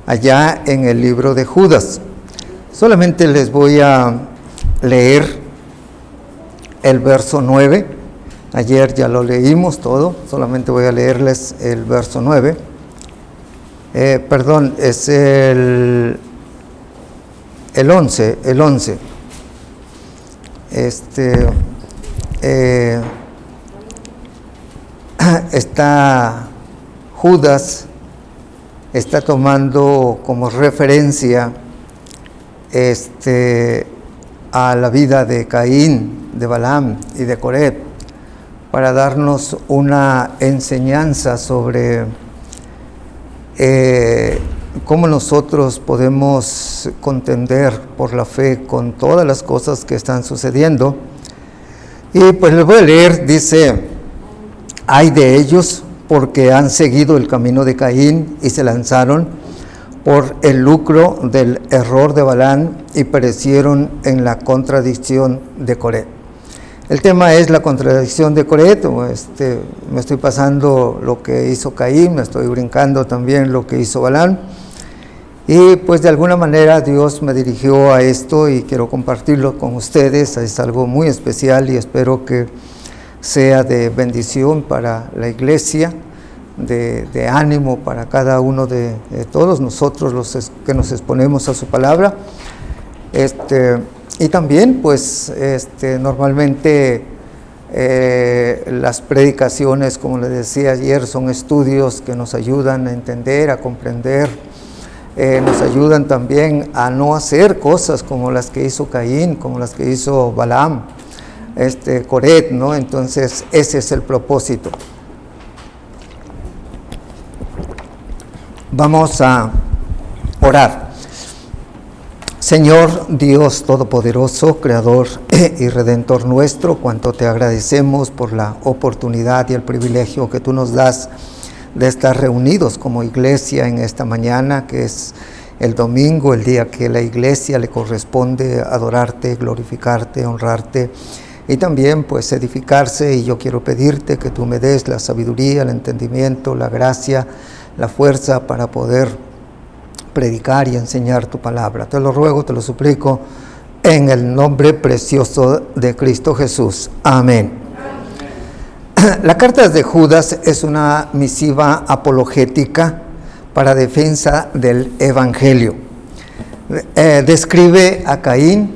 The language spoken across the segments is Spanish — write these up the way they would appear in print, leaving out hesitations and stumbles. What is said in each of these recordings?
allá en el libro de Judas. Solamente les voy a leer el verso 9. Ayer ya lo leímos todo, solamente voy a leerles el verso 9. Es el 11. Está Judas, está tomando como referencia a la vida de Caín, de Balaam y de Coré, para darnos una enseñanza sobre cómo nosotros podemos contender por la fe con todas las cosas que están sucediendo. Y pues les voy a leer, dice: ay de ellos, porque han seguido el camino de Caín y se lanzaron por el lucro del error de Balaam y perecieron en la contradicción de Coré. El tema es la contradicción de Coré. Me estoy pasando lo que hizo Caín, me estoy brincando también lo que hizo Balaam. Y pues de alguna manera Dios me dirigió a esto y quiero compartirlo con ustedes. Es algo muy especial y espero que sea de bendición para la iglesia, de ánimo para cada uno de todos nosotros los que nos exponemos a su palabra. Y también pues normalmente las predicaciones, como les decía ayer, son estudios que nos ayudan a entender, a comprender, nos ayudan también a no hacer cosas como las que hizo Caín, como las que hizo Balaam, Coré, ¿no? Entonces ese es el propósito. Vamos a orar. Señor Dios Todopoderoso, Creador y Redentor nuestro, cuánto te agradecemos por la oportunidad y el privilegio que tú nos das de estar reunidos como iglesia en esta mañana, que es el domingo, el día que la iglesia le corresponde adorarte, glorificarte, honrarte y también pues edificarse. Y yo quiero pedirte que tú me des la sabiduría, el entendimiento, la gracia, la fuerza para poder predicar y enseñar tu palabra. Te lo ruego, te lo suplico, en el nombre precioso de Cristo Jesús. Amén. La carta de Judas es una misiva apologética para defensa del Evangelio. Describe a Caín,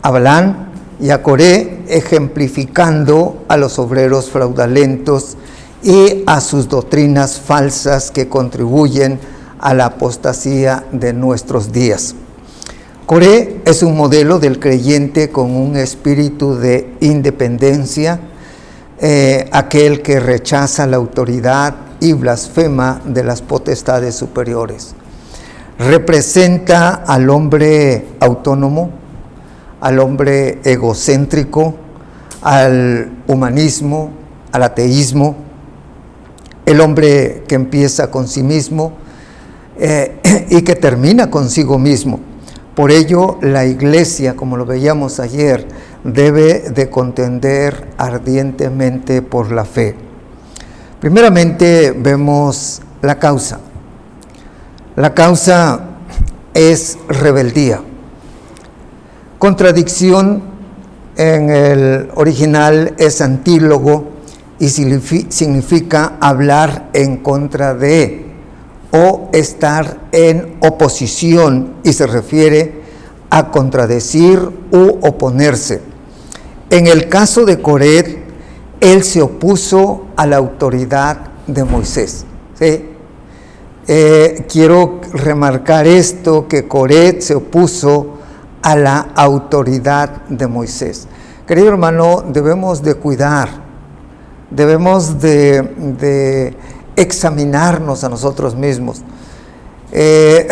a Balaam y a Coré, ejemplificando a los obreros fraudulentos y a sus doctrinas falsas que contribuyen a la apostasía de nuestros días. Coré es un modelo del creyente con un espíritu de independencia, aquel que rechaza la autoridad y blasfema de las potestades superiores. Representa al hombre autónomo, al hombre egocéntrico, al humanismo, al ateísmo, el hombre que empieza con sí mismo y que termina consigo mismo. Por ello, la iglesia, como lo veíamos ayer, debe de contender ardientemente por la fe. Primeramente vemos la causa. La causa es rebeldía. Contradicción en el original es antílogo y significa hablar en contra de o estar en oposición, y se refiere a contradecir u oponerse. En el caso de Coré, él se opuso a la autoridad de Moisés. ¿Sí? Quiero remarcar esto, que Coré se opuso a la autoridad de Moisés. Querido hermano, debemos de cuidar, debemos de examinarnos a nosotros mismos.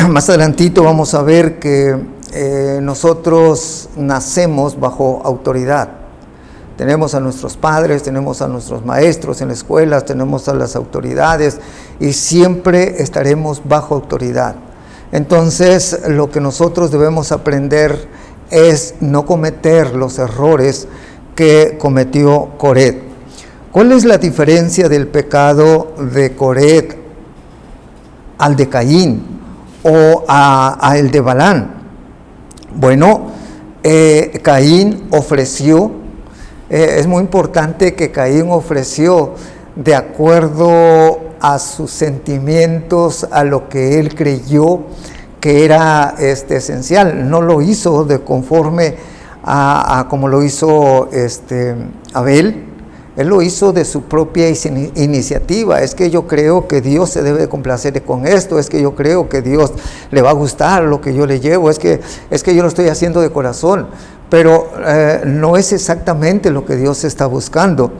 Más adelantito vamos a ver que nosotros nacemos bajo autoridad. Tenemos a nuestros padres, tenemos a nuestros maestros en la escuela, tenemos a las autoridades y siempre estaremos bajo autoridad. Entonces, lo que nosotros debemos aprender es no cometer los errores que cometió Coré. ¿Cuál es la diferencia del pecado de Coré al de Caín o a el de Balán? Bueno, Caín ofreció, es muy importante que Caín ofreció de acuerdo a sus sentimientos, a lo que él creyó que era esencial. No lo hizo de conforme a como lo hizo Abel. Él lo hizo de su propia iniciativa. Es que yo creo que Dios se debe de complacer con esto, es que yo creo que Dios le va a gustar lo que yo le llevo, es que yo lo estoy haciendo de corazón, pero no es exactamente lo que Dios está buscando.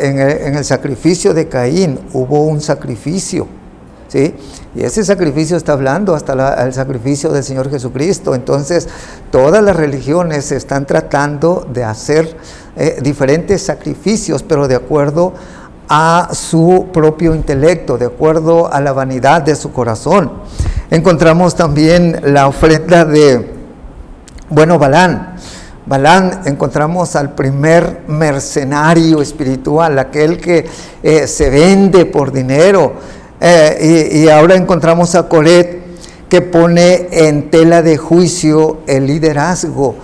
En el sacrificio de Caín hubo un sacrificio, ¿sí? Y ese sacrificio está hablando hasta el sacrificio del Señor Jesucristo. Entonces, todas las religiones están tratando de hacer diferentes sacrificios, pero de acuerdo a su propio intelecto, de acuerdo a la vanidad de su corazón. Encontramos también la ofrenda de, Balán. Balán, encontramos al primer mercenario espiritual, aquel que se vende por dinero. Y ahora encontramos a Coret, que pone en tela de juicio el liderazgo.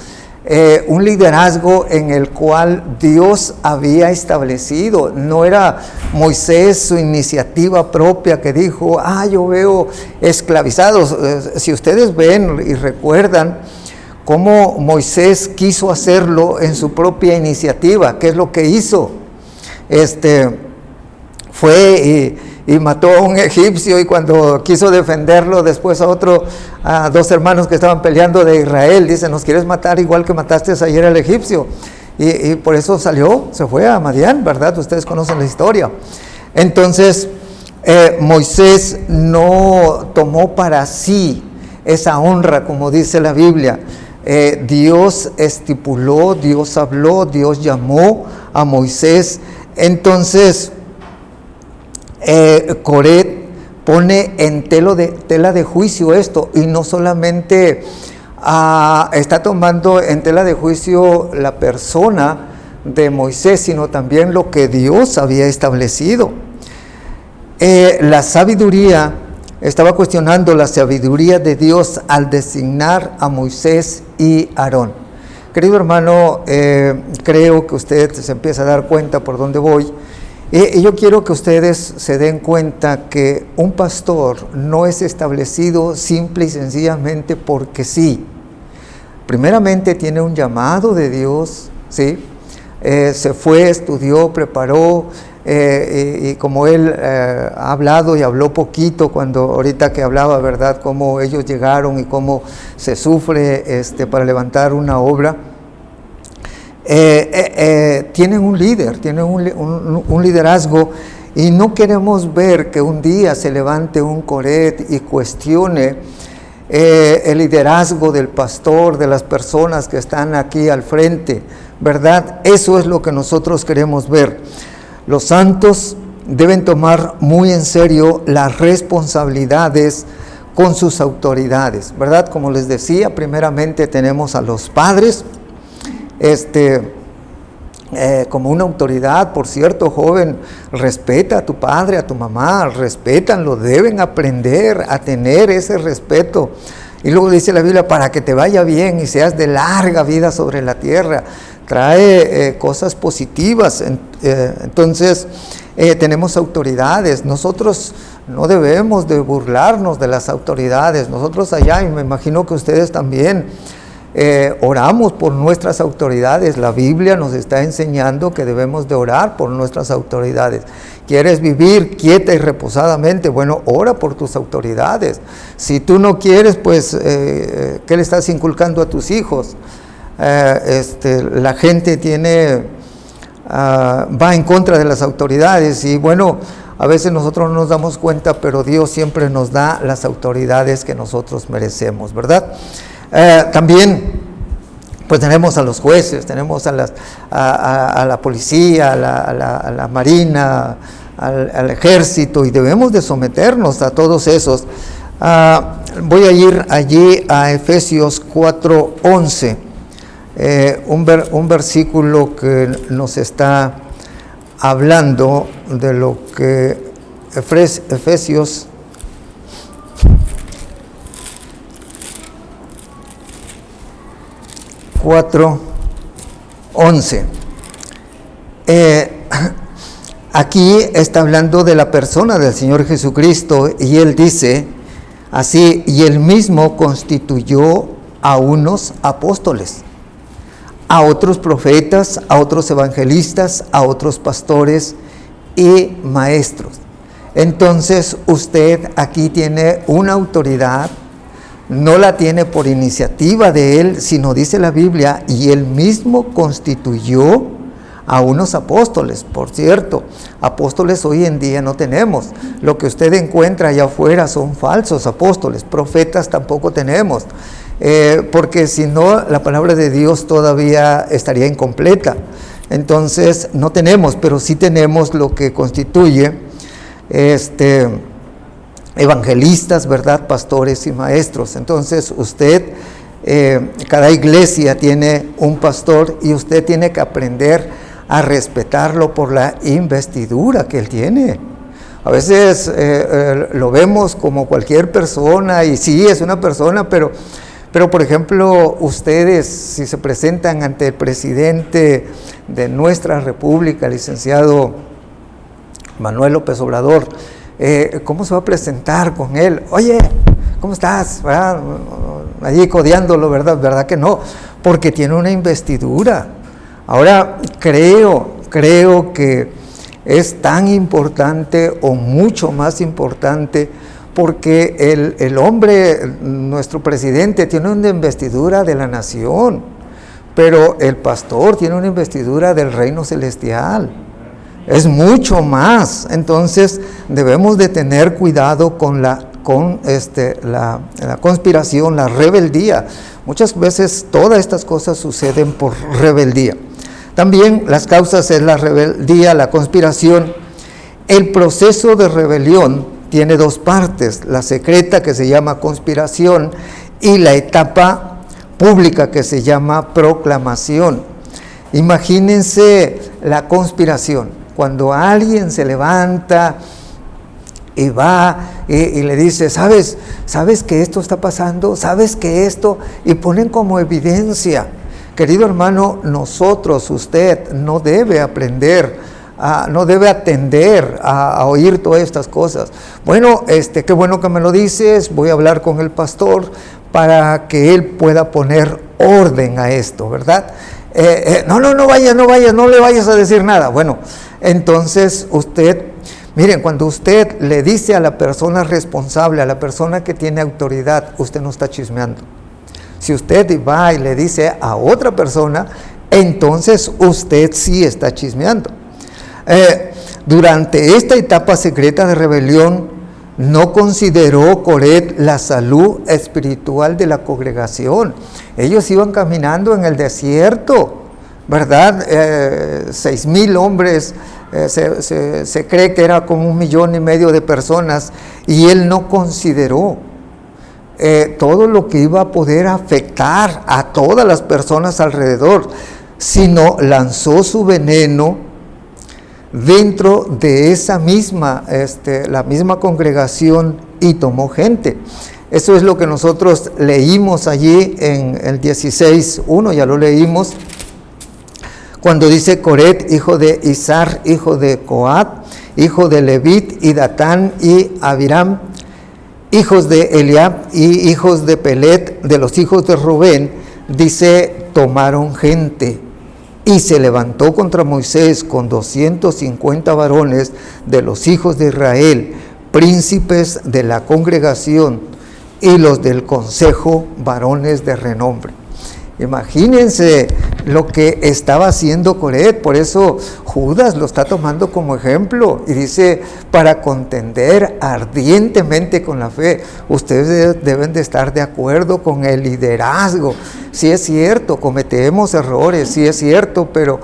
Un liderazgo en el cual Dios había establecido. No era Moisés su iniciativa propia que dijo, yo veo esclavizados. Si ustedes ven y recuerdan cómo Moisés quiso hacerlo en su propia iniciativa, ¿qué es lo que hizo? Fue y mató a un egipcio, y cuando quiso defenderlo después a dos hermanos que estaban peleando de Israel, dice, ¿nos quieres matar igual que mataste ayer al egipcio? Y por eso se fue a Madián, ¿verdad? Ustedes conocen la historia. Entonces, Moisés no tomó para sí esa honra, como dice la Biblia. Dios estipuló, Dios habló, Dios llamó a Moisés. Entonces, Coret pone en tela de juicio esto, y no solamente está tomando en tela de juicio la persona de Moisés, sino también lo que Dios había establecido. La sabiduría, estaba cuestionando la sabiduría de Dios al designar a Moisés y Aarón. Querido hermano, creo que usted se empieza a dar cuenta por dónde voy. Y yo quiero que ustedes se den cuenta que un pastor no es establecido simple y sencillamente porque sí. Primeramente tiene un llamado de Dios, ¿sí? Se fue, estudió, preparó, y como él ha hablado y habló poquito ahorita que hablaba, ¿verdad? Cómo ellos llegaron y cómo se sufre para levantar una obra. Tienen un líder, tienen un liderazgo, y no queremos ver que un día se levante un Coret y cuestione el liderazgo del pastor, de las personas que están aquí al frente, ¿verdad? Eso es lo que nosotros queremos ver. Los santos deben tomar muy en serio las responsabilidades con sus autoridades, ¿verdad? Como les decía, primeramente tenemos a los padres, como una autoridad. Por cierto, joven, respeta a tu padre, a tu mamá, respétanlo, deben aprender a tener ese respeto. Y luego dice la Biblia, para que te vaya bien y seas de larga vida sobre la tierra, trae cosas positivas. Entonces, tenemos autoridades. Nosotros no debemos de burlarnos de las autoridades. Nosotros allá, y me imagino que ustedes también, oramos por nuestras autoridades. La Biblia nos está enseñando que debemos de orar por nuestras autoridades. ¿Quieres vivir quieta y reposadamente? Bueno, ora por tus autoridades. Si tú no quieres, pues, ¿qué le estás inculcando a tus hijos? La gente va en contra de las autoridades, y bueno, a veces nosotros no nos damos cuenta, pero Dios siempre nos da las autoridades que nosotros merecemos, ¿verdad? También pues tenemos a los jueces, tenemos a la policía, a la marina, al ejército, y debemos de someternos a todos esos. Voy a ir allí a Efesios 4:11, un versículo que nos está hablando de lo que Efesios 4:11. Aquí está hablando de la persona del Señor Jesucristo y Él dice así: y Él mismo constituyó a unos apóstoles, a otros profetas, a otros evangelistas, a otros pastores y maestros. Entonces usted aquí tiene una autoridad, no la tiene por iniciativa de Él, sino dice la Biblia, y Él mismo constituyó a unos apóstoles. Por cierto, apóstoles hoy en día no tenemos. Lo que usted encuentra allá afuera son falsos apóstoles. Profetas tampoco tenemos, porque si no, la palabra de Dios todavía estaría incompleta. Entonces no tenemos, pero sí tenemos lo que constituye evangelistas, ¿verdad? Pastores y maestros. Entonces usted, cada iglesia tiene un pastor y usted tiene que aprender a respetarlo por la investidura que él tiene. A veces lo vemos como cualquier persona, y sí, es una persona, pero por ejemplo, ustedes, si se presentan ante el presidente de nuestra república, licenciado Manuel López Obrador, ¿cómo se va a presentar con él? Oye, ¿cómo estás? ¿Verdad? Allí codeándolo, ¿verdad que no? Porque tiene una investidura. Ahora, creo que es tan importante o mucho más importante, porque el hombre, nuestro presidente, tiene una investidura de la nación, pero el pastor tiene una investidura del reino celestial. Es mucho más. Entonces debemos de tener cuidado con la conspiración, la rebeldía. Muchas veces todas estas cosas suceden por rebeldía. También las causas es la rebeldía, la conspiración. El proceso de rebelión tiene dos partes: la secreta, que se llama conspiración, y la etapa pública, que se llama proclamación. Imagínense la conspiración. Cuando alguien se levanta y va y le dice, ¿sabes que esto está pasando? ¿Sabes que esto? Y ponen como evidencia. Querido hermano, usted no debe aprender, no debe atender a oír todas estas cosas. Bueno, qué bueno que me lo dices, voy a hablar con el pastor para que él pueda poner orden a esto, ¿verdad? No le vayas a decir nada. Bueno, entonces miren, cuando usted le dice a la persona responsable, a la persona que tiene autoridad, usted no está chismeando. Si usted va y le dice a otra persona, entonces usted sí está chismeando. Durante esta etapa secreta de rebelión, no consideró Coret la salud espiritual de la congregación. Ellos iban caminando en el desierto, ¿verdad? 6,000 hombres, se cree que era como 1,5 millones de personas, y él no consideró todo lo que iba a poder afectar a todas las personas alrededor, sino lanzó su veneno dentro de esa misma, la misma congregación, y tomó gente. Eso es lo que nosotros leímos allí en el 16:1, ya lo leímos, cuando dice: Coret, hijo de Izar, hijo de Coat, hijo de Levit, y Datán y Abiram, hijos de Eliab y hijos de Pelet, de los hijos de Rubén, dice, tomaron gente. Y se levantó contra Moisés con 250 varones de los hijos de Israel, príncipes de la congregación, y los del consejo, varones de renombre. Imagínense lo que estaba haciendo Coret. Por eso Judas lo está tomando como ejemplo y dice: para contender ardientemente con la fe, ustedes deben de estar de acuerdo con el liderazgo. Sí es cierto, cometemos errores, sí es cierto, pero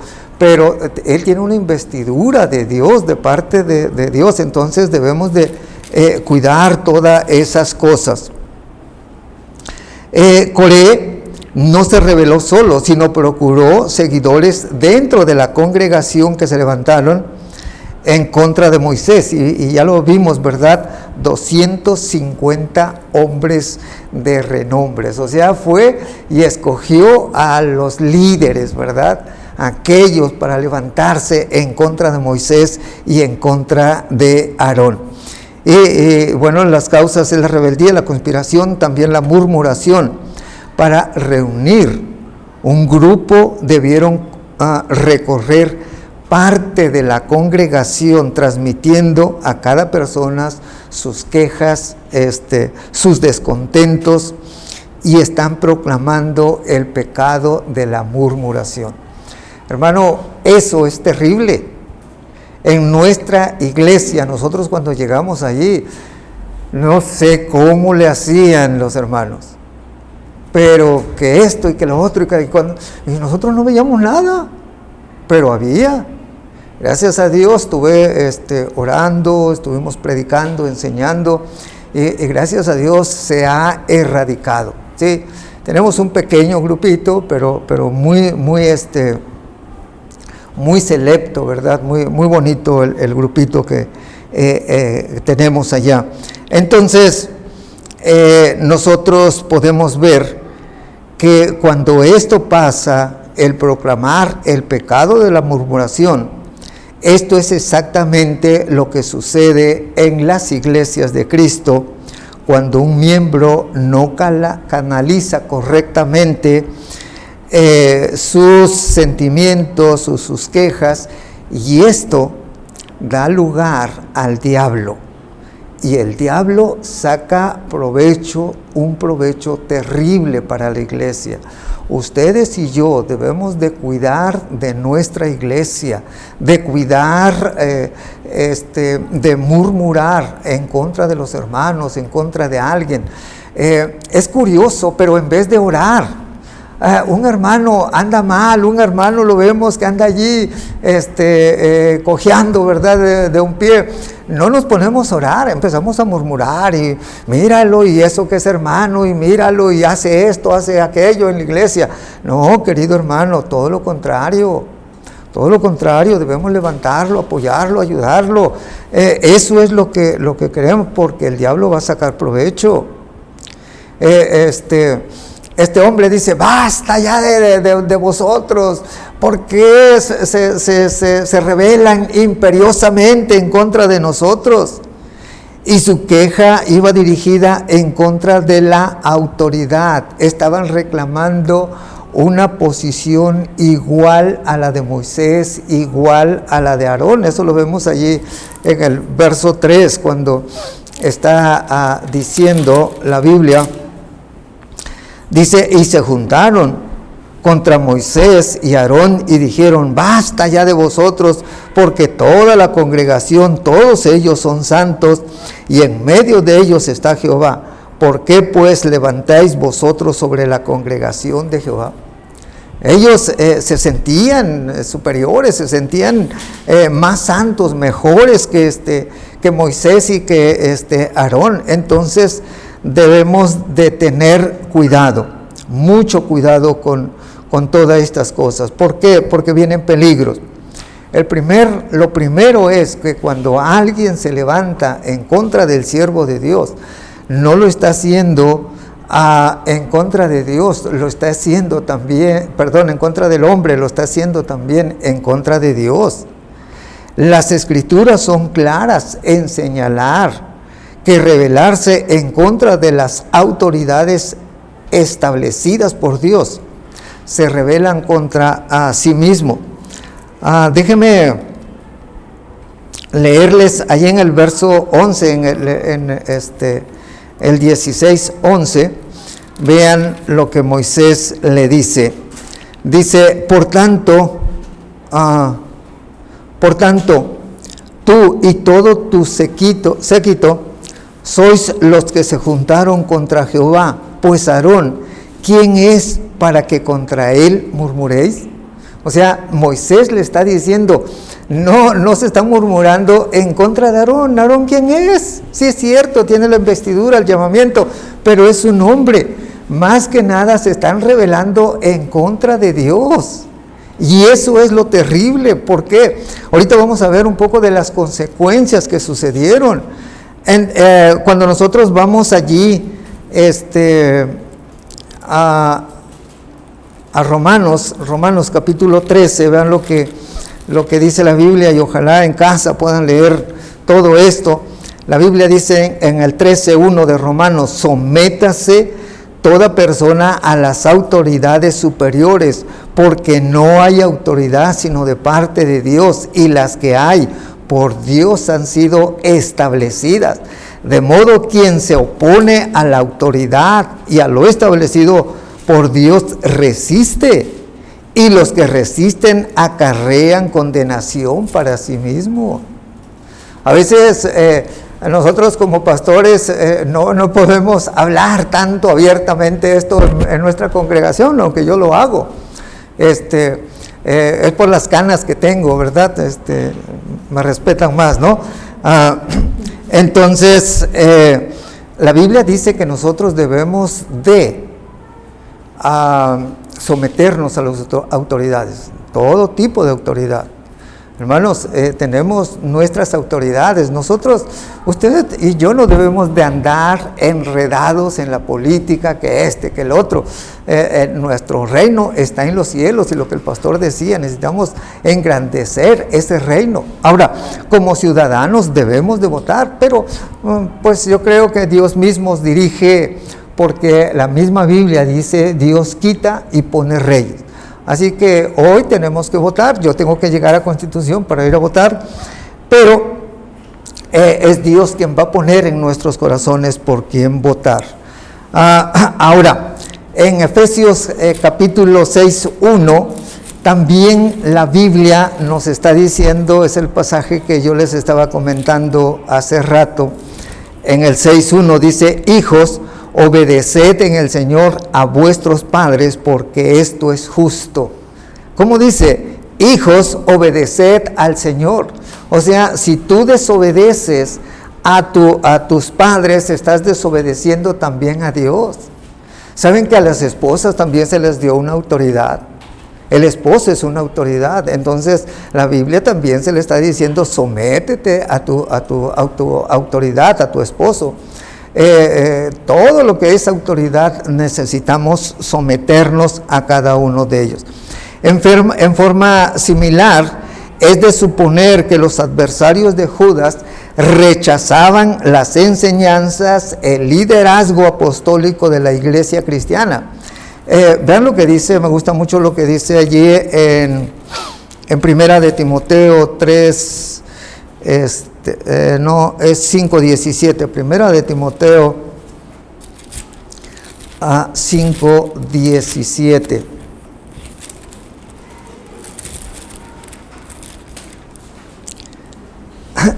él tiene una investidura de Dios, de parte de Dios. Entonces debemos de cuidar todas esas cosas. Coré no se rebeló solo, sino procuró seguidores dentro de la congregación que se levantaron, en contra de Moisés, y ya lo vimos, ¿verdad? 250 hombres de renombres, o sea, fue y escogió a los líderes, ¿verdad? Aquellos para levantarse en contra de Moisés y en contra de Aarón. Bueno, las causas es la rebeldía, la conspiración, también la murmuración. Para reunir un grupo debieron recorrer parte de la congregación, transmitiendo a cada persona sus quejas, sus descontentos, y están proclamando el pecado de la murmuración. Hermano, eso es terrible. En nuestra iglesia, nosotros cuando llegamos allí, no sé cómo le hacían los hermanos, pero que esto y que lo otro, y nosotros no veíamos nada, pero había. Gracias a Dios estuve orando, estuvimos predicando, enseñando, y gracias a Dios se ha erradicado, ¿sí? Tenemos un pequeño grupito, pero muy selecto, ¿verdad? Muy bonito el grupito que tenemos allá. Entonces, nosotros podemos ver que cuando esto pasa, el proclamar el pecado de la murmuración, esto es exactamente lo que sucede en las iglesias de Cristo cuando un miembro no canaliza correctamente sus sentimientos, sus quejas, y esto da lugar al diablo. Y el diablo saca un provecho terrible para la iglesia. Ustedes y yo debemos de cuidar de nuestra iglesia, de cuidar, de murmurar en contra de los hermanos, en contra de alguien. Es curioso, pero en vez de orar, un hermano anda mal, un hermano lo vemos que anda allí cojeando, ¿verdad? De un pie. No nos ponemos a orar, empezamos a murmurar y míralo, y eso que es hermano, y míralo, y hace esto, hace aquello en la iglesia. No, querido hermano, todo lo contrario, debemos levantarlo, apoyarlo, ayudarlo. Eso es lo que queremos, porque el diablo va a sacar provecho. Este hombre dice: basta ya de vosotros, ¿por qué se rebelan imperiosamente en contra de nosotros? Y su queja iba dirigida en contra de la autoridad. Estaban reclamando una posición igual a la de Moisés, igual a la de Aarón. Eso lo vemos allí en el verso 3, cuando está diciendo la Biblia. Dice: y se juntaron contra Moisés y Aarón y dijeron: basta ya de vosotros, porque toda la congregación, todos ellos son santos, y en medio de ellos está Jehová. ¿Por qué pues levantáis vosotros sobre la congregación de Jehová? Ellos se sentían superiores, se sentían más santos, mejores que Moisés y que Aarón. Entonces debemos de tener cuidado, mucho cuidado con todas estas cosas. ¿Por qué? Porque vienen peligros. Lo primero es que cuando alguien se levanta en contra del siervo de Dios, no lo está haciendo en contra de Dios, lo está haciendo también, en contra del hombre, lo está haciendo también en contra de Dios. Las Escrituras son claras en señalar que rebelarse en contra de las autoridades establecidas por Dios se rebelan contra a sí mismo. Déjenme leerles ahí en el verso 11, en el 16:11, vean lo que Moisés le dice. Dice: por tanto, tú y todo tu séquito sois los que se juntaron contra Jehová, pues Aarón, ¿quién es para que contra él murmuréis? O sea, Moisés le está diciendo: no se está murmurando en contra de Aarón. ¿Aarón quién es? Sí, es cierto, tiene la investidura, el llamamiento, pero es un hombre. Más que nada se están rebelando en contra de Dios. Y eso es lo terrible, porque ahorita vamos a ver un poco de las consecuencias que sucedieron. Cuando nosotros vamos allí a Romanos capítulo 13, vean lo que dice la Biblia, y ojalá en casa puedan leer todo esto. La Biblia dice en el 13:1 de Romanos: sométase toda persona a las autoridades superiores, porque no hay autoridad sino de parte de Dios, y las que hay por Dios han sido establecidas. De modo, quien se opone a la autoridad y a lo establecido por Dios resiste, y los que resisten acarrean condenación para sí mismo. A veces nosotros como pastores no podemos hablar tanto abiertamente esto en nuestra congregación, aunque yo lo hago. Es por las canas que tengo, ¿verdad? Me respetan más, ¿no? Entonces, la Biblia dice que nosotros debemos de someternos a las autoridades, todo tipo de autoridad. Hermanos, tenemos nuestras autoridades. Nosotros, usted y yo, no debemos de andar enredados en la política, que que el otro. Nuestro reino está en los cielos, y lo que el pastor decía, necesitamos engrandecer ese reino. Ahora, como ciudadanos debemos de votar, pero pues yo creo que Dios mismo dirige, porque la misma Biblia dice: Dios quita y pone reyes. Así que hoy tenemos que votar. Yo tengo que llegar a Constitución para ir a votar, pero es Dios quien va a poner en nuestros corazones por quién votar. Ahora, en Efesios capítulo 6:1, también la Biblia nos está diciendo, es el pasaje que yo les estaba comentando hace rato. En el 6:1 dice: hijos, obedeced en el Señor a vuestros padres, porque esto es justo. ¿Cómo dice? Hijos, obedeced al Señor. O sea, si tú desobedeces a tus padres, estás desobedeciendo también a Dios. ¿Saben que a las esposas también se les dio una autoridad? El esposo es una autoridad. Entonces la Biblia también se le está diciendo: sométete a tu autoridad, a tu esposo. Todo lo que es autoridad necesitamos someternos a cada uno de ellos. En forma similar, es de suponer que los adversarios de Judas rechazaban las enseñanzas, el liderazgo apostólico de la iglesia cristiana. Vean lo que dice, me gusta mucho lo que dice allí en Primera de Timoteo 3, es 5:17, Primera de Timoteo 5:17.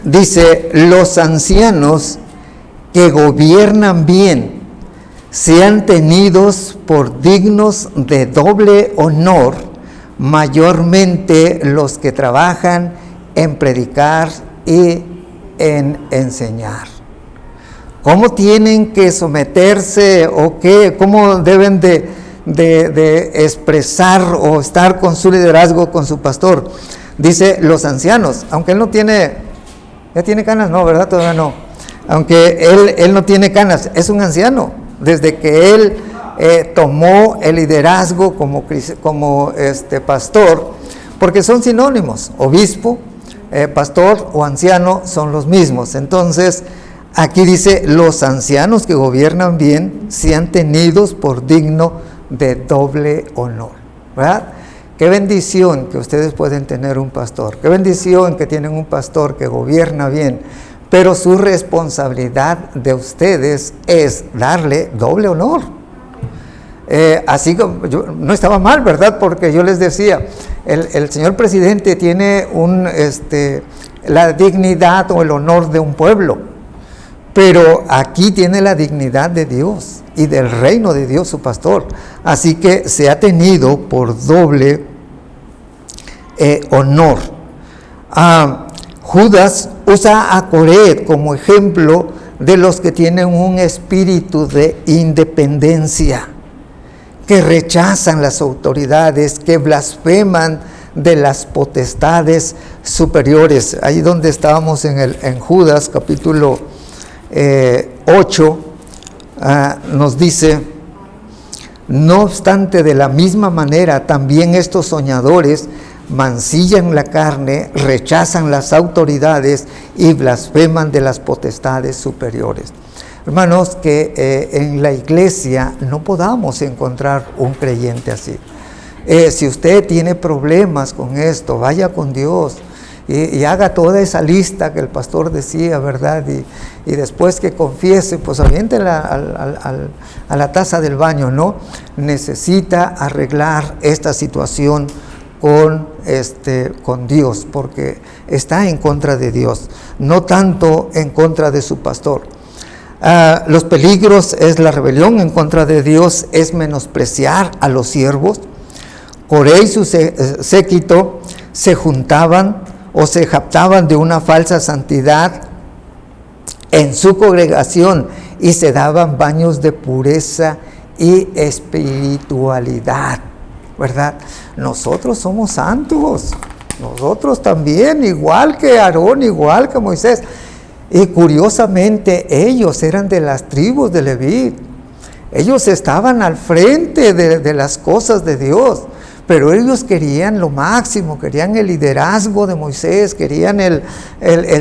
Dice: los ancianos que gobiernan bien sean tenidos por dignos de doble honor, mayormente los que trabajan en predicar y en enseñar. ¿Cómo tienen que someterse o qué? ¿Cómo deben de expresar o estar con su liderazgo, con su pastor? Dice: los ancianos, aunque él no tiene, ¿ya tiene canas? No, ¿verdad? Todavía no. Aunque él no tiene canas, es un anciano. Desde que él tomó el liderazgo como pastor, porque son sinónimos, obispo, pastor o anciano son los mismos. Entonces aquí dice: los ancianos que gobiernan bien sean tenidos por digno de doble honor, ¿verdad? Qué bendición que ustedes pueden tener un pastor, qué bendición que tienen un pastor que gobierna bien, pero su responsabilidad de ustedes es darle doble honor. Así como no estaba mal, ¿verdad? Porque yo les decía, el señor presidente tiene la dignidad o el honor de un pueblo, pero aquí tiene la dignidad de Dios y del reino de Dios su pastor. Así que se ha tenido por doble honor. Judas usa a Coré como ejemplo de los que tienen un espíritu de independencia, que rechazan las autoridades, que blasfeman de las potestades superiores. Ahí donde estábamos en Judas capítulo 8, nos dice: no obstante, de la misma manera, también estos soñadores mancillan la carne, rechazan las autoridades y blasfeman de las potestades superiores. Hermanos, que en la iglesia no podamos encontrar un creyente así. Si usted tiene problemas con esto, vaya con Dios y haga toda esa lista que el pastor decía, ¿verdad? Y después que confiese, pues aviéntela a la taza del baño, ¿no? Necesita arreglar esta situación con Dios, porque está en contra de Dios, no tanto en contra de su pastor. Los peligros es la rebelión en contra de Dios, es menospreciar a los siervos. Coré y su séquito se juntaban o se jactaban de una falsa santidad en su congregación y se daban baños de pureza y espiritualidad, ¿verdad? Nosotros somos santos, nosotros también, igual que Aarón, igual que Moisés. Y curiosamente ellos eran de las tribus de Leví, ellos estaban al frente de las cosas de Dios, pero ellos querían lo máximo, querían el liderazgo de Moisés, querían el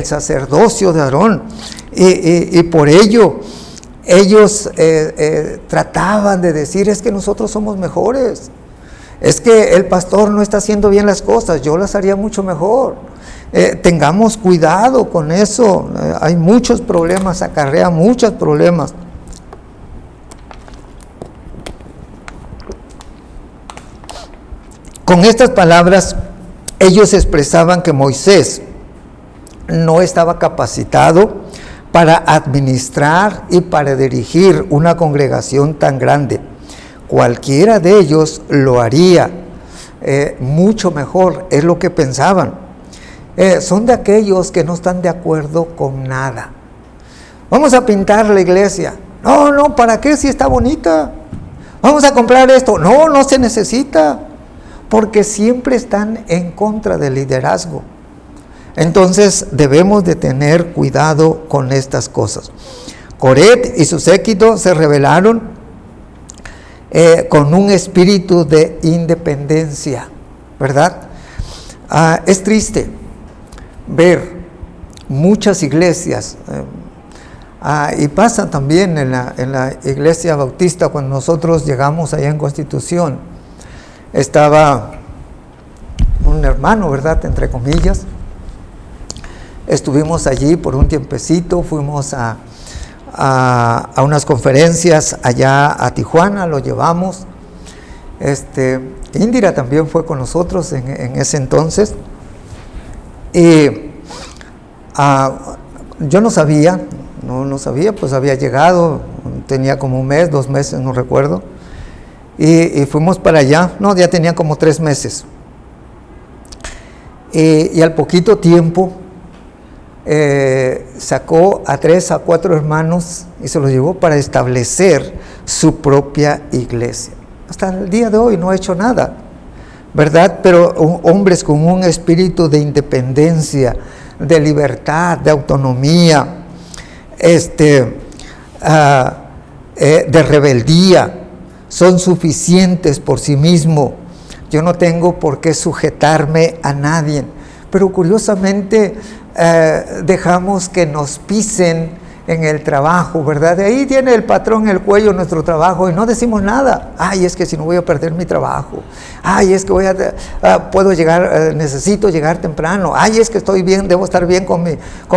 sacerdocio de Aarón, y por ello ellos trataban de decir: es que nosotros somos mejores, es que el pastor no está haciendo bien las cosas, yo las haría mucho mejor. Tengamos cuidado con eso, hay muchos problemas, acarrea muchos problemas. Con estas palabras, ellos expresaban que Moisés no estaba capacitado para administrar y para dirigir una congregación tan grande. Cualquiera de ellos lo haría mucho mejor, es lo que pensaban. Son de aquellos que no están de acuerdo con nada. Vamos a pintar la iglesia. No, ¿para qué si está bonita? Vamos a comprar esto. No se necesita. Porque siempre están en contra del liderazgo. Entonces debemos de tener cuidado con estas cosas. Coré y su séquito se rebelaron con un espíritu de independencia, ¿verdad? Es triste ver muchas iglesias, y pasa también en la iglesia bautista. Cuando nosotros llegamos allá en Constitución, estaba un hermano, ¿verdad?, entre comillas. Estuvimos allí por un tiempecito, fuimos a unas conferencias allá a Tijuana, lo llevamos. Indira también fue con nosotros en ese entonces. Y yo no sabía, pues había llegado, tenía como un mes, 2 meses, no recuerdo. Y fuimos para allá, ya tenía como 3 meses. Y al poquito tiempo sacó a 3 a 4 hermanos y se los llevó para establecer su propia iglesia. Hasta el día de hoy no ha hecho nada, ¿verdad? Pero hombres con un espíritu de independencia, de libertad, de autonomía, de rebeldía, son suficientes por sí mismos. Yo no tengo por qué sujetarme a nadie. Pero curiosamente dejamos que nos pisen en el trabajo, ¿verdad? De ahí tiene el patrón el cuello nuestro trabajo y no decimos nada. Ay, es que si no voy a perder mi trabajo. Ay, es que puedo llegar, necesito llegar temprano. Ay, es que estoy bien, debo estar bien con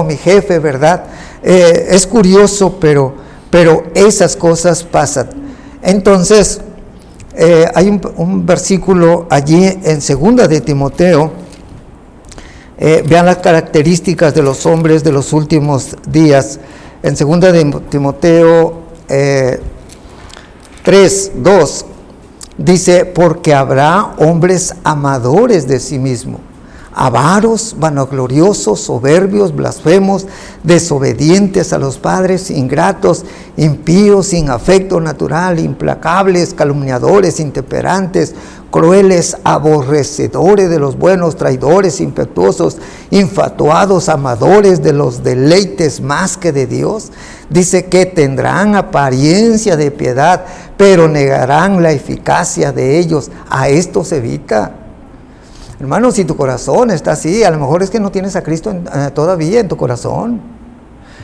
mi jefe, ¿verdad? Es curioso, pero esas cosas pasan. Entonces, hay un versículo allí en 2 de Timoteo. Vean las características de los hombres de los últimos días. En 2 de Timoteo 3:2 dice: porque habrá hombres amadores de sí mismo, avaros, vanagloriosos, soberbios, blasfemos, desobedientes a los padres, ingratos, impíos, sin afecto natural, implacables, calumniadores, intemperantes, crueles, aborrecedores de los buenos, traidores, impetuosos, infatuados, amadores de los deleites más que de Dios. Dice que tendrán apariencia de piedad, pero negarán la eficacia de ellos. A estos evita. Hermano, si tu corazón está así, a lo mejor es que no tienes a Cristo todavía en tu corazón.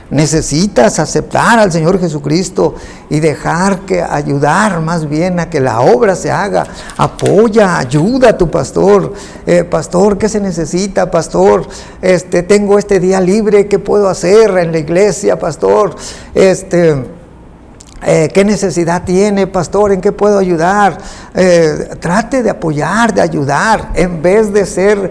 Necesitas aceptar al Señor Jesucristo y dejar que ayudar más bien a que la obra se haga. Apoya, ayuda a tu pastor. Pastor, ¿qué se necesita? Pastor, tengo este día libre, ¿qué puedo hacer en la iglesia? Pastor, ¿qué necesidad tiene, pastor? ¿En qué puedo ayudar? Trate de apoyar, de ayudar, en vez de ser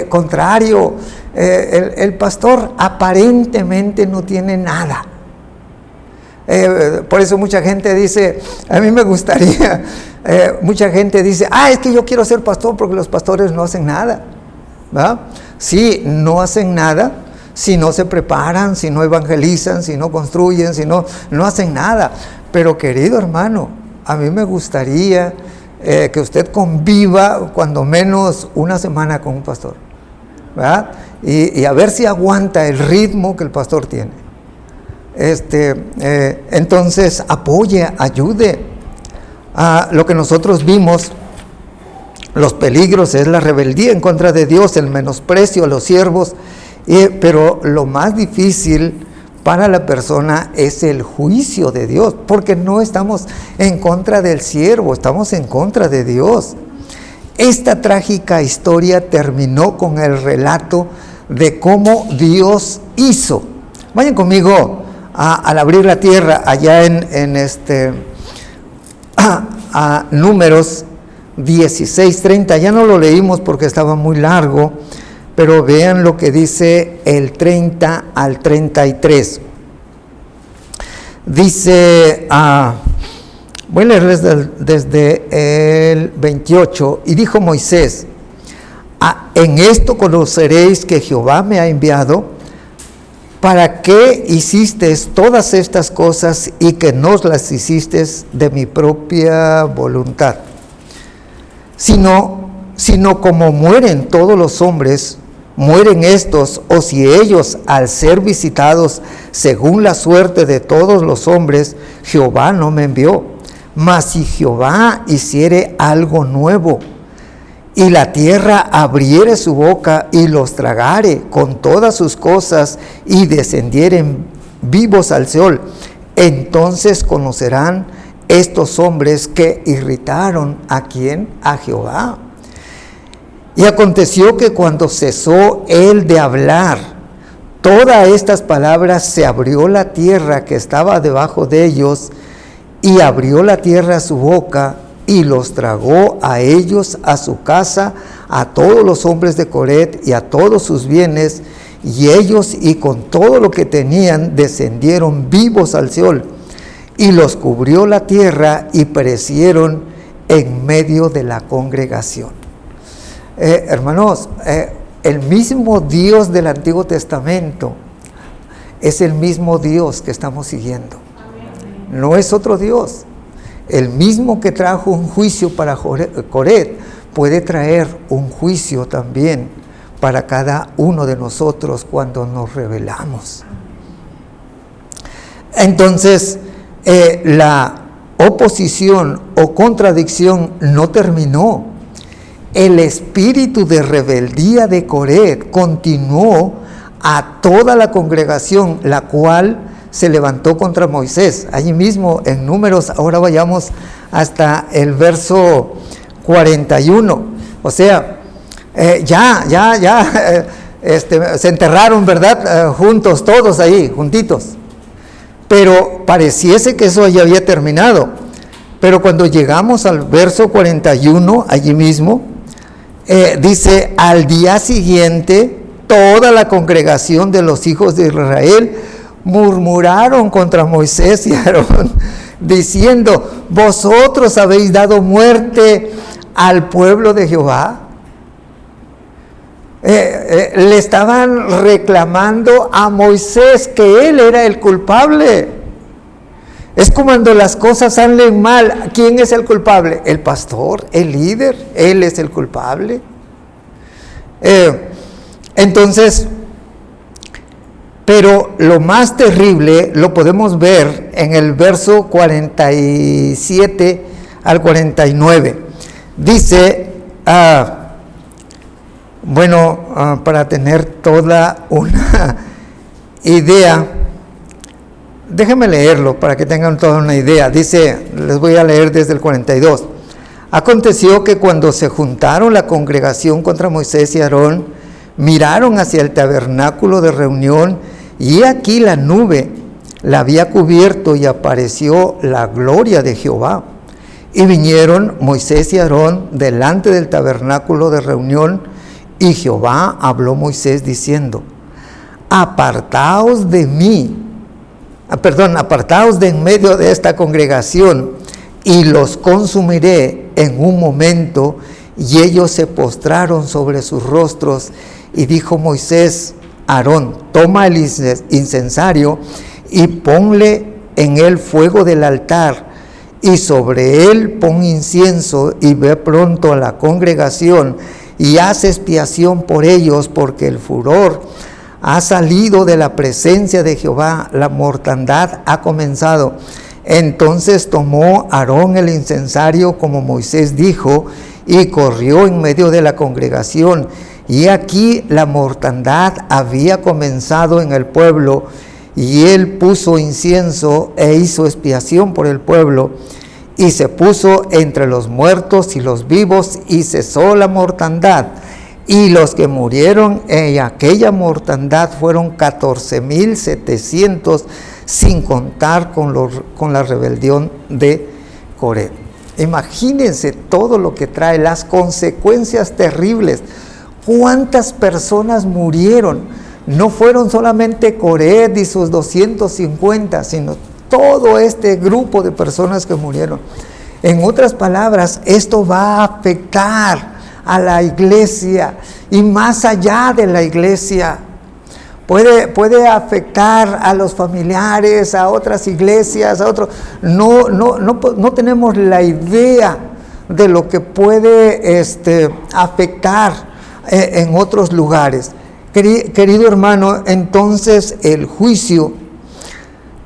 contrario. El pastor aparentemente no tiene nada. Por eso mucha gente dice, a mí me gustaría, mucha gente dice, es que yo quiero ser pastor porque los pastores no hacen nada. ¿Va? Sí, no hacen nada. Si no se preparan, si no evangelizan, si no construyen, si no hacen nada. Pero querido hermano, a mí me gustaría que usted conviva cuando menos una semana con un pastor, ¿verdad? Y a ver si aguanta el ritmo que el pastor tiene. Entonces apoye, ayude. Lo que nosotros vimos, los peligros, es la rebeldía en contra de Dios, el menosprecio a los siervos. Pero lo más difícil para la persona es el juicio de Dios, porque no estamos en contra del siervo, estamos en contra de Dios. Esta trágica historia terminó con el relato de cómo Dios hizo. Vayan conmigo al abrir la tierra, allá a Números 16:30. Ya no lo leímos porque estaba muy largo. Pero vean lo que dice el 30 al 33. Dice, voy a leerles desde el 28. Y dijo Moisés, en esto conoceréis que Jehová me ha enviado. ¿Para qué hiciste todas estas cosas y que no las hiciste de mi propia voluntad? Sino como mueren todos los hombres, mueren estos, o si ellos, al ser visitados según la suerte de todos los hombres, Jehová no me envió. Mas si Jehová hiciere algo nuevo, y la tierra abriere su boca y los tragare con todas sus cosas, y descendieren vivos al Seol, entonces conocerán estos hombres que irritaron ¿a quién? A Jehová. Y aconteció que cuando cesó él de hablar todas estas palabras, se abrió la tierra que estaba debajo de ellos, y abrió la tierra su boca, y los tragó a ellos, a su casa, a todos los hombres de Coret, y a todos sus bienes, y ellos y con todo lo que tenían descendieron vivos al Seol, y los cubrió la tierra, y perecieron en medio de la congregación. Hermanos, el mismo Dios del Antiguo Testamento es el mismo Dios que estamos siguiendo. No es otro Dios. El mismo que trajo un juicio para Coret puede traer un juicio también para cada uno de nosotros cuando nos rebelamos. Entonces, la oposición o contradicción no terminó. El espíritu de rebeldía de Coret continuó a toda la congregación, la cual se levantó contra Moisés. Allí mismo en Números, ahora vayamos hasta el verso 41. O sea, se enterraron, ¿verdad? Juntos, todos ahí, juntitos. Pero pareciese que eso ya había terminado. Pero cuando llegamos al verso 41, allí mismo, dice, al día siguiente, toda la congregación de los hijos de Israel murmuraron contra Moisés y Aarón, diciendo, ¿vosotros habéis dado muerte al pueblo de Jehová? Le estaban reclamando a Moisés que él era el culpable. Es como cuando las cosas salen mal. ¿Quién es el culpable? El pastor, el líder. Él es el culpable. Entonces, pero lo más terrible lo podemos ver en el verso 47 al 49. Dice, para tener toda una idea, déjenme leerlo para que tengan toda una idea. Dice, les voy a leer desde el 42. Aconteció que cuando se juntaron la congregación contra Moisés y Aarón, miraron hacia el tabernáculo de reunión, y aquí la nube la había cubierto y apareció la gloria de Jehová. Y vinieron Moisés y Aarón delante del tabernáculo de reunión, y Jehová habló a Moisés diciendo, apartaos de en medio de esta congregación, y los consumiré en un momento. Y ellos se postraron sobre sus rostros, y dijo Moisés a Aarón, toma el incensario y ponle en él fuego del altar, y sobre él pon incienso, y ve pronto a la congregación y haz expiación por ellos, porque el furor ha salido de la presencia de Jehová, la mortandad ha comenzado. Entonces tomó Aarón el incensario como Moisés dijo, y corrió en medio de la congregación, y aquí la mortandad había comenzado en el pueblo, y él puso incienso e hizo expiación por el pueblo, y se puso entre los muertos y los vivos, y cesó la mortandad. Y los que murieron en aquella mortandad fueron 14,700, sin contar con la rebelión de Coré. Imagínense todo lo que trae, las consecuencias terribles. ¿Cuántas personas murieron? No fueron solamente Coré y sus 250, sino todo este grupo de personas que murieron. En otras palabras, esto va a afectar a la iglesia y más allá de la iglesia. Puede afectar a los familiares, a otras iglesias, a otros. No tenemos la idea de lo que puede afectar en otros lugares. Querido hermano, entonces el juicio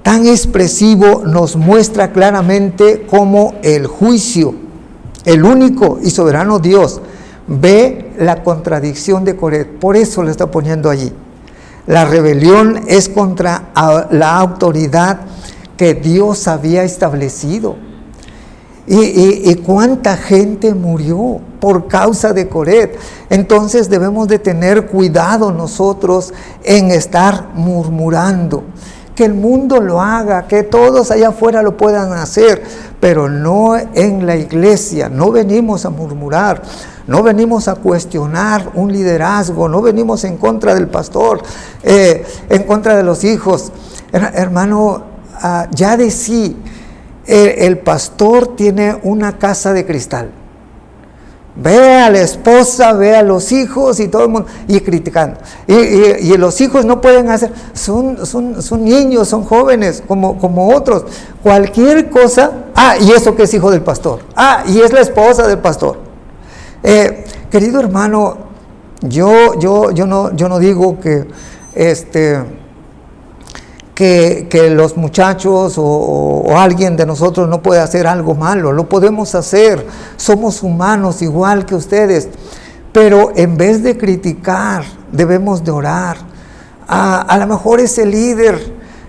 tan expresivo nos muestra claramente cómo el juicio, el único y soberano Dios, ve la contradicción de Coré. Por eso lo está poniendo allí. La rebelión es contra la autoridad que Dios había establecido. Y cuánta gente murió por causa de Coré. Entonces debemos de tener cuidado nosotros en estar murmurando. Que el mundo lo haga, que todos allá afuera lo puedan hacer, pero no en la iglesia. No venimos a murmurar, no venimos a cuestionar un liderazgo, no venimos en contra del pastor, en contra de los hijos. Hermano, ya de sí, el pastor tiene una casa de cristal. Ve a la esposa, ve a los hijos y todo el mundo, y criticando. Y los hijos no pueden hacer, son niños, son jóvenes, como otros. Cualquier cosa, y eso que es hijo del pastor. Y es la esposa del pastor. Querido hermano, yo no digo que los muchachos o alguien de nosotros no puede hacer algo malo. Lo podemos hacer, somos humanos igual que ustedes, pero en vez de criticar debemos de orar. A lo mejor ese líder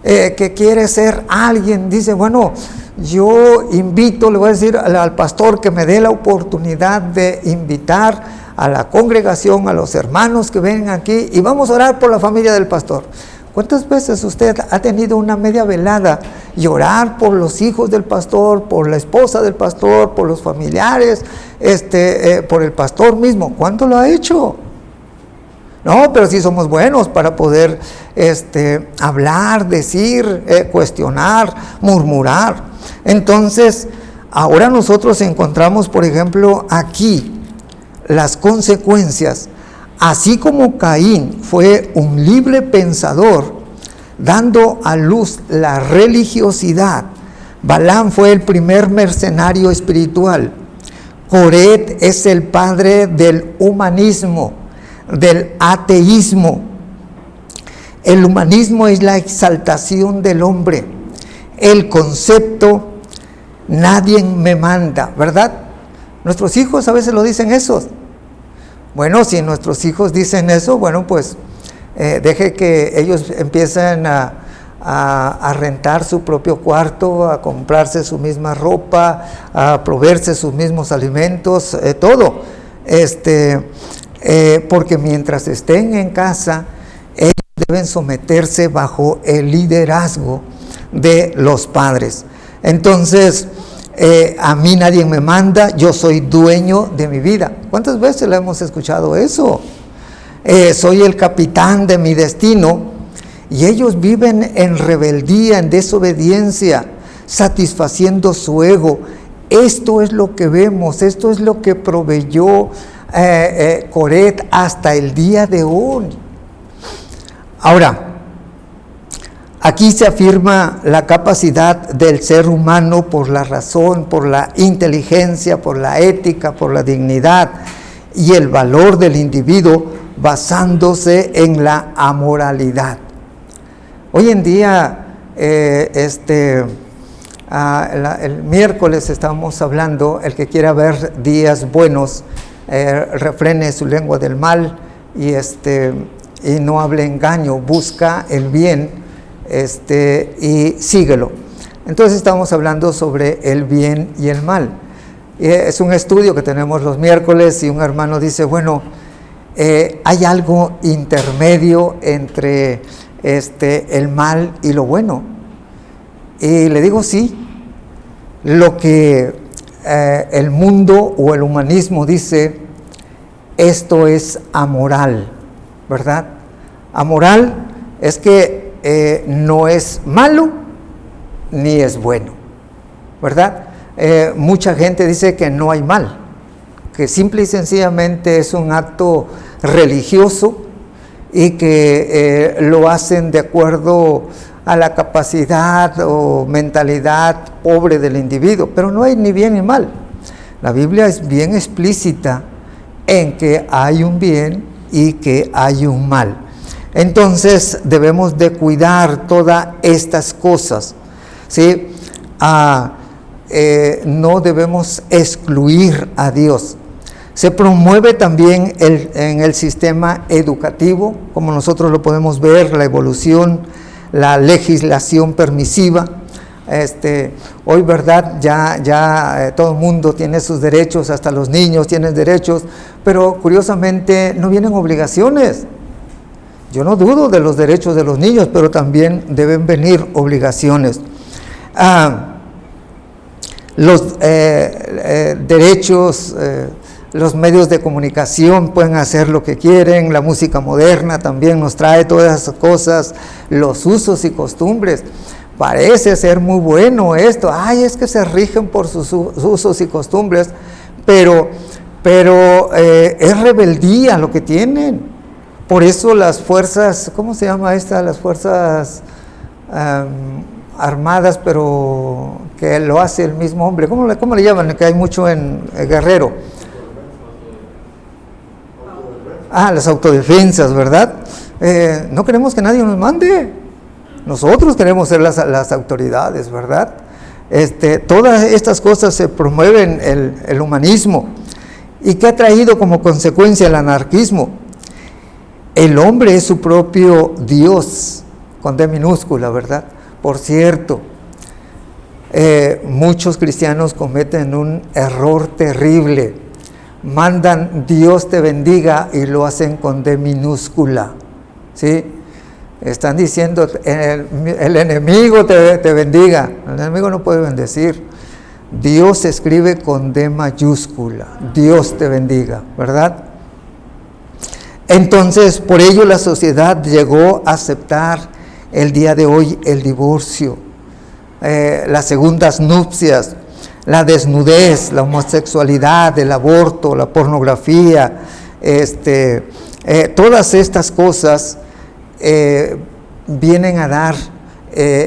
que quiere ser alguien dice, bueno, yo invito, le voy a decir al pastor que me dé la oportunidad de invitar a la congregación, a los hermanos que vengan aquí, y vamos a orar por la familia del pastor. ¿Cuántas veces usted ha tenido una media velada y orar por los hijos del pastor, por la esposa del pastor, por los familiares, por el pastor mismo? ¿Cuánto lo ha hecho? No, pero sí somos buenos para poder hablar, decir, cuestionar, murmurar. Entonces, ahora nosotros encontramos, por ejemplo, aquí las consecuencias Así como Caín fue un libre pensador, dando a luz la religiosidad, Balaam fue el primer mercenario espiritual. Coret es el padre del humanismo, del ateísmo. El humanismo es la exaltación del hombre. El concepto, nadie me manda, ¿verdad? Nuestros hijos a veces lo dicen eso. Bueno, si nuestros hijos dicen eso, bueno, pues deje que ellos empiecen a rentar su propio cuarto, a comprarse su misma ropa, a proveerse sus mismos alimentos, todo. Porque mientras estén en casa, ellos deben someterse bajo el liderazgo de los padres. Entonces, a mí nadie me manda, yo soy dueño de mi vida. ¿Cuántas veces le hemos escuchado eso? Soy el capitán de mi destino. Y ellos viven en rebeldía, en desobediencia, satisfaciendo su ego. Esto es lo que vemos, esto es lo que proveyó Coret hasta el día de hoy. Ahora, aquí se afirma la capacidad del ser humano por la razón, por la inteligencia, por la ética, por la dignidad y el valor del individuo basándose en la amoralidad. Hoy en día, el miércoles estamos hablando, el que quiera ver días buenos, refrene su lengua del mal y no hable engaño, busca el bien y síguelo. Entonces estamos hablando sobre el bien y el mal. Es un estudio que tenemos los miércoles y un hermano dice, bueno, hay algo intermedio entre el mal y lo bueno. Y le digo sí, lo que el mundo o el humanismo dice, esto es amoral, ¿verdad? Amoral es que no es malo ni es bueno, ¿verdad? Mucha gente dice que no hay mal, que simple y sencillamente es un acto religioso y que lo hacen de acuerdo a la capacidad o mentalidad pobre del individuo, pero no hay ni bien ni mal. La Biblia es bien explícita en que hay un bien y que hay un mal. Entonces debemos de cuidar todas estas cosas, ¿sí? No debemos excluir a Dios. Se promueve también en el sistema educativo, como nosotros lo podemos ver, la evolución, la legislación permisiva. Hoy, ¿verdad? Ya todo el mundo tiene sus derechos, hasta los niños tienen derechos, pero curiosamente no vienen obligaciones. Yo no dudo de los derechos de los niños, pero también deben venir obligaciones. Los derechos, los medios de comunicación pueden hacer lo que quieren, la música moderna también nos trae todas esas cosas, los usos y costumbres. Parece ser muy bueno esto, es que se rigen por sus usos y costumbres, pero es rebeldía lo que tienen. Por eso las fuerzas, ¿cómo se llama esta? Las fuerzas armadas, pero que lo hace el mismo hombre. ¿Cómo le llaman? Que hay mucho en Guerrero. Las autodefensas, ¿verdad? No queremos que nadie nos mande. Nosotros queremos ser las autoridades, ¿verdad? Todas estas cosas se promueven el humanismo. ¿Y qué ha traído como consecuencia el anarquismo? El hombre es su propio Dios, con D minúscula, ¿verdad? Por cierto, muchos cristianos cometen un error terrible. Mandan Dios te bendiga y lo hacen con D minúscula, ¿sí? Están diciendo el enemigo te bendiga. El enemigo no puede bendecir. Dios se escribe con D mayúscula. Dios te bendiga, ¿verdad? Entonces, por ello la sociedad llegó a aceptar el día de hoy el divorcio, las segundas nupcias, la desnudez, la homosexualidad, el aborto, la pornografía, Todas estas cosas vienen a dar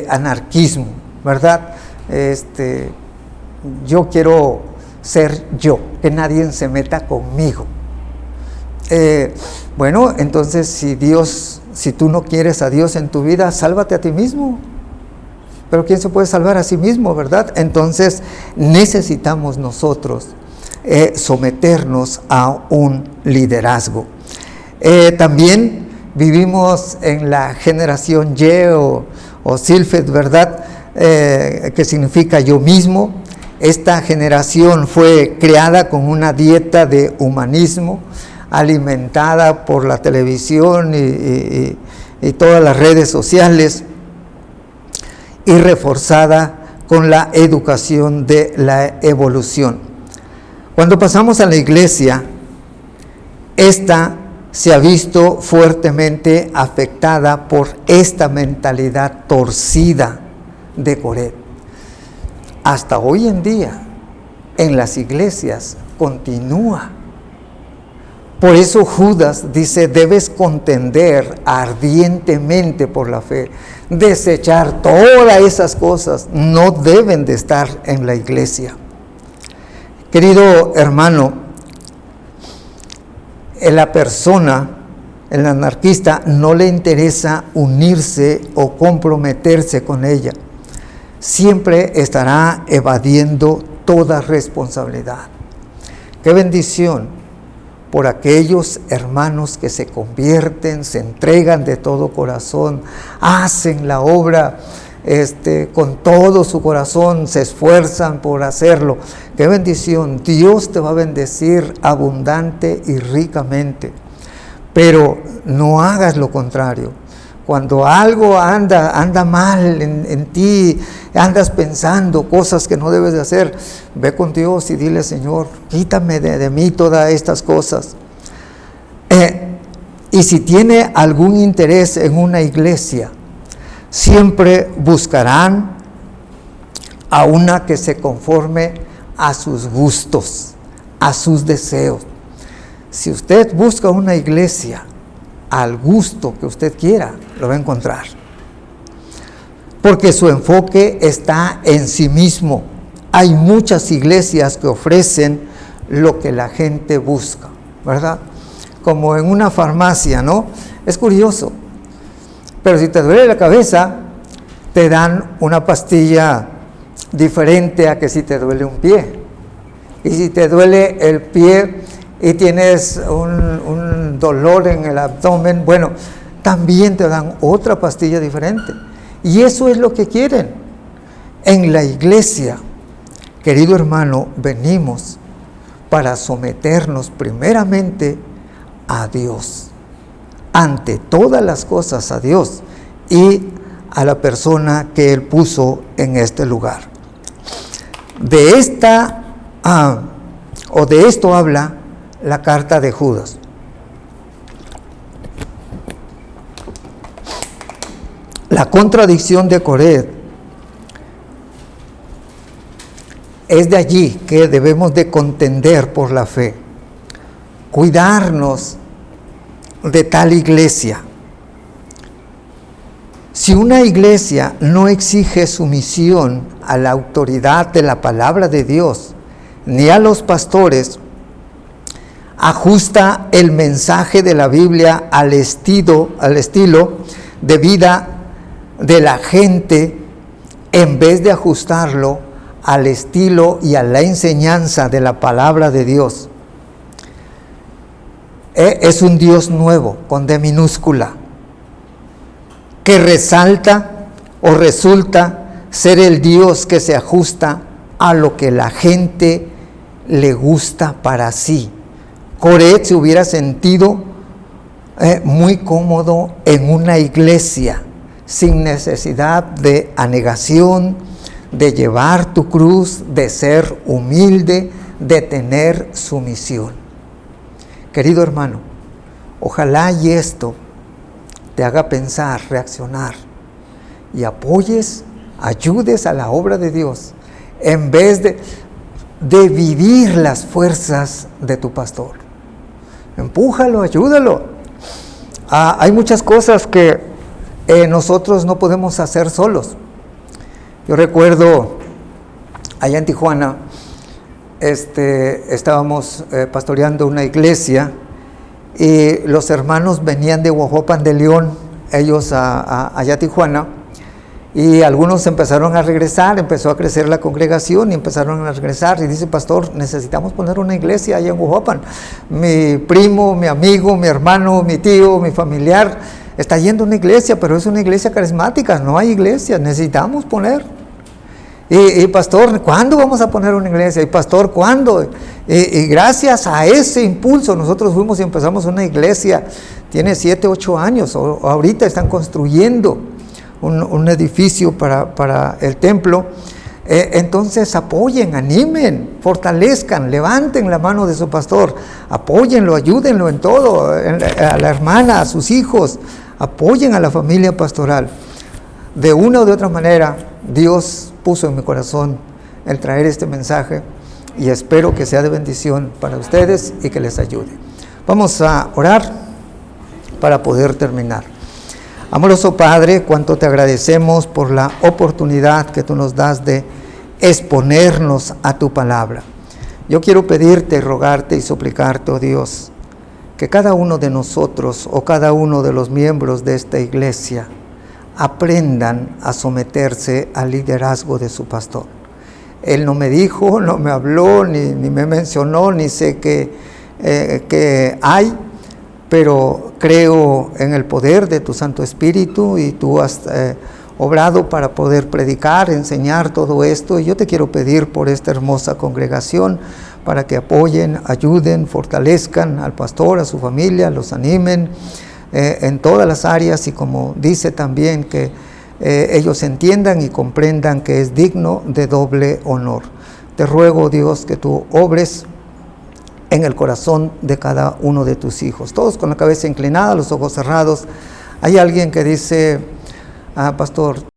anarquismo, ¿verdad? Yo quiero ser yo, que nadie se meta conmigo. Bueno, entonces si tú no quieres a Dios en tu vida, sálvate a ti mismo. Pero ¿quién se puede salvar a sí mismo, verdad? Entonces necesitamos nosotros someternos a un liderazgo. También vivimos en la generación Y o Silfet, ¿verdad? Que significa yo mismo. Esta generación fue creada con una dieta de humanismo, alimentada por la televisión y todas las redes sociales, y reforzada con la educación de la evolución. Cuando pasamos a la iglesia, esta se ha visto fuertemente afectada por esta mentalidad torcida de Coré. Hasta hoy en día, en las iglesias, continúa. Por eso Judas dice, debes contender ardientemente por la fe, desechar todas esas cosas, no deben de estar en la iglesia. Querido hermano, la persona, el anarquista, no le interesa unirse o comprometerse con ella. Siempre estará evadiendo toda responsabilidad. ¡Qué bendición! Por aquellos hermanos que se convierten, se entregan de todo corazón, hacen la obra con todo su corazón, se esfuerzan por hacerlo. ¡Qué bendición! Dios te va a bendecir abundante y ricamente. Pero no hagas lo contrario. Cuando algo anda mal en ti, andas pensando cosas que no debes de hacer, ve con Dios y dile, Señor, quítame de mí todas estas cosas. Y si tiene algún interés en una iglesia, siempre buscarán a una que se conforme a sus gustos, a sus deseos. Si usted busca una iglesia al gusto que usted quiera, lo va a encontrar. Porque su enfoque está en sí mismo. Hay muchas iglesias que ofrecen lo que la gente busca, ¿verdad? Como en una farmacia, ¿no? Es curioso. Pero si te duele la cabeza, te dan una pastilla diferente a que si te duele un pie. Y si te duele el pie y tienes un dolor en el abdomen, bueno, también te dan otra pastilla diferente. Y eso es lo que quieren. En la iglesia, querido hermano, venimos para someternos primeramente a Dios, ante todas las cosas a Dios y a la persona que Él puso en este lugar. De esto habla la carta de Judas. La contradicción de Coré es de allí que debemos de contender por la fe, cuidarnos de tal iglesia. Si una iglesia no exige sumisión a la autoridad de la palabra de Dios, ni a los pastores, ajusta el mensaje de la Biblia al estilo de vida de la gente, en vez de ajustarlo al estilo y a la enseñanza de la palabra de Dios. Es un Dios nuevo, con D minúscula, que resalta o resulta ser el Dios que se ajusta a lo que la gente le gusta para sí. Coré se hubiera sentido muy cómodo en una iglesia, sin necesidad de anegación, de llevar tu cruz, de ser humilde, de tener sumisión. Querido hermano, ojalá y esto te haga pensar, reaccionar y ayudes a la obra de Dios en vez de dividir las fuerzas de tu pastor. Empújalo, ayúdalo, Hay muchas cosas que nosotros no podemos hacer solos. Yo recuerdo allá en Tijuana, estábamos pastoreando una iglesia y los hermanos venían de Huajuapan de León, ellos allá a Tijuana, y algunos empezaron a regresar, empezó a crecer la congregación y empezaron a regresar, y dice: pastor, necesitamos poner una iglesia allá en Huajuapan. Mi primo, mi amigo, mi hermano, mi tío, mi familiar está yendo a una iglesia, pero es una iglesia carismática, no hay iglesia, necesitamos poner. Y pastor, ¿cuándo vamos a poner una iglesia? Y pastor, ¿cuándo? Y gracias a ese impulso nosotros fuimos y empezamos una iglesia. Tiene 7, 8 años, ahorita están construyendo un edificio para el templo. Entonces apoyen, animen, fortalezcan, levanten la mano de su pastor, apóyenlo, ayúdenlo en todo, a la hermana, a sus hijos, apoyen a la familia pastoral. De una u de otra manera, Dios puso en mi corazón el traer este mensaje y espero que sea de bendición para ustedes y que les ayude. Vamos a orar para poder terminar. Amoroso Padre, cuánto te agradecemos por la oportunidad que tú nos das de exponernos a tu palabra. Yo quiero pedirte, rogarte y suplicarte, oh Dios, que cada uno de nosotros o cada uno de los miembros de esta iglesia aprendan a someterse al liderazgo de su pastor. Él no me dijo, no me habló, ni me mencionó, ni sé que hay, pero creo en el poder de tu Santo Espíritu y tú has obrado para poder predicar, enseñar todo esto. Y yo te quiero pedir por esta hermosa congregación para que apoyen, ayuden, fortalezcan al pastor, a su familia, los animen en todas las áreas, y como dice también que ellos entiendan y comprendan que es digno de doble honor. Te ruego, Dios, que tú obres en el corazón de cada uno de tus hijos, todos con la cabeza inclinada, los ojos cerrados. Hay alguien que dice: pastor,